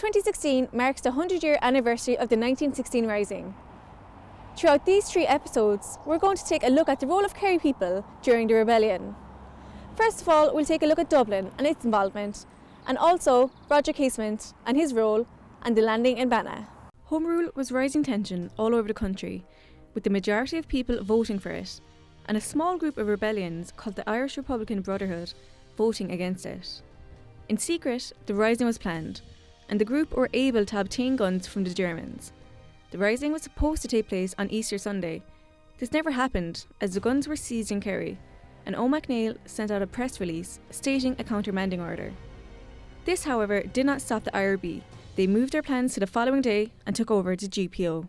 2016 marks the 100-year anniversary of the 1916 Rising. Throughout these 3 episodes, we're going to take a look at the role of Kerry people during the rebellion. First of all, we'll take a look at Dublin and its involvement, and also Roger Casement and his role, and the landing in Banna. Home Rule was rising tension all over the country, with the majority of people voting for it, and a small group of rebellions called the Irish Republican Brotherhood voting against it. In secret, the rising was planned, and the group were able to obtain guns from the Germans. The rising was supposed to take place on Easter Sunday. This never happened, as the guns were seized in Kerry, and O'Macneil sent out a press release stating a countermanding order. This, however, did not stop the IRB. They moved their plans to the following day and took over the GPO.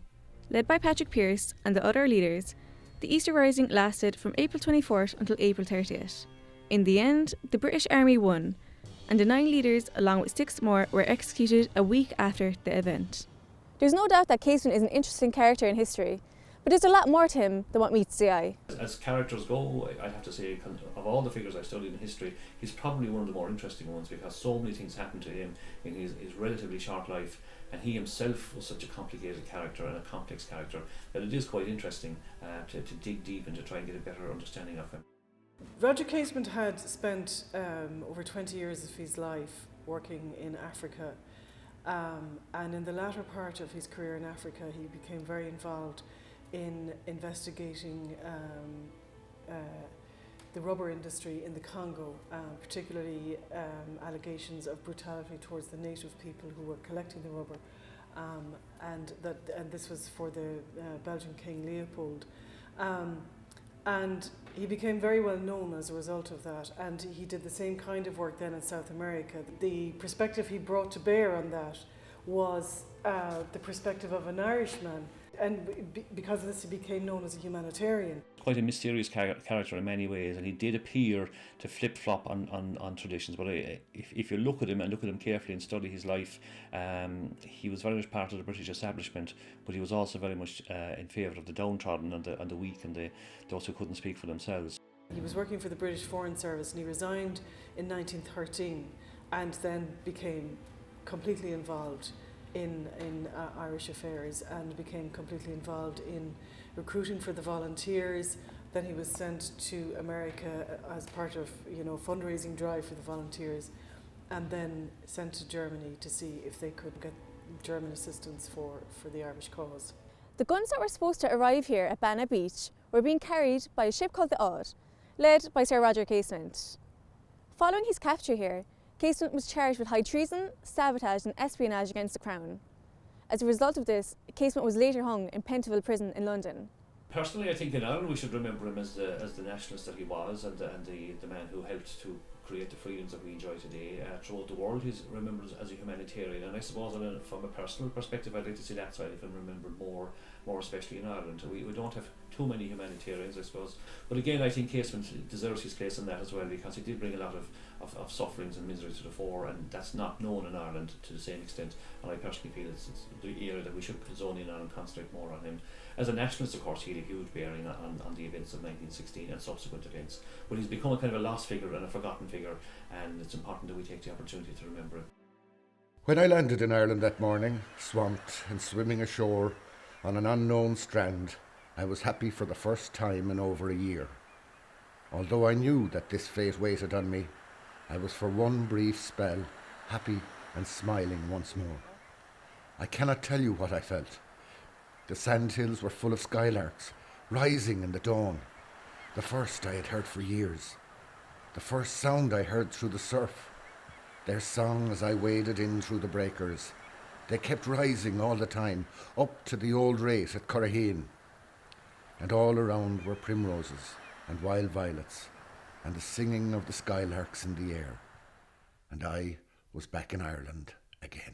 Led by Patrick Pearse and the other leaders, the Easter Rising lasted from April 24th until April 30th. In the end, the British Army won, and the 9 leaders, along with 6 more, were executed a week after the event. There's no doubt that Casement is an interesting character in history, but there's a lot more to him than what meets the eye. As characters go, I have to say, of all the figures I've studied in history, he's probably one of the more interesting ones, because so many things happened to him in his relatively short life, and he himself was such a complicated character and a complex character that it is quite interesting to dig deep and to try and get a better understanding of him. Roger Casement had spent over 20 years of his life working in Africa, and in the latter part of his career in Africa he became very involved in investigating the rubber industry in the Congo, particularly allegations of brutality towards the native people who were collecting the rubber, and this was for the Belgian King Leopold. And he became very well known as a result of that, and he did the same kind of work then in South America. The perspective he brought to bear on that was the perspective of an Irishman, and because of this he became known as a humanitarian. Quite a mysterious character in many ways, and he did appear to flip-flop on traditions, but if you look at him carefully and study his life, he was very much part of the British establishment, but he was also very much in favour of the downtrodden and the weak and those who couldn't speak for themselves. He was working for the British Foreign Service, and he resigned in 1913 and then became completely involved in Irish affairs, and became completely involved in recruiting for the volunteers. Then he was sent to America as part of fundraising drive for the volunteers, and then sent to Germany to see if they could get German assistance for the Irish cause. The guns that were supposed to arrive here at Banna Beach were being carried by a ship called the Odd, led by Sir Roger Casement. Following his capture here, Casement was charged with high treason, sabotage and espionage against the Crown. As a result of this, Casement was later hung in Pentonville Prison in London. Personally, I think in Ireland we should remember him as the nationalist that he was, and the man who helped to create the freedoms that we enjoy today. Throughout the world he's remembered as a humanitarian, and I suppose from a personal perspective I'd like to see that side of him remembered more especially in Ireland. We don't have too many humanitarians, I suppose, but again I think Casement deserves his place in that as well, because he did bring a lot of sufferings and misery to the fore, and that's not known in Ireland to the same extent, and I personally feel it's the area that we should zone in on and concentrate more on him. As a nationalist, of course, he had a huge bearing on the events of 1916 and subsequent events, but he's become a kind of a lost figure and a forgotten figure, and it's important that we take the opportunity to remember him. When I landed in Ireland that morning, swamped and swimming ashore on an unknown strand, I was happy for the first time in over a year. Although I knew that this fate waited on me, I was for one brief spell happy and smiling once more. I cannot tell you what I felt. The sandhills were full of skylarks, rising in the dawn, the first I had heard for years, the first sound I heard through the surf. Their song as I waded in through the breakers. They kept rising all the time, up to the old rate at Curraheen. And all around were primroses and wild violets, and the singing of the skylarks in the air. And I was back in Ireland again.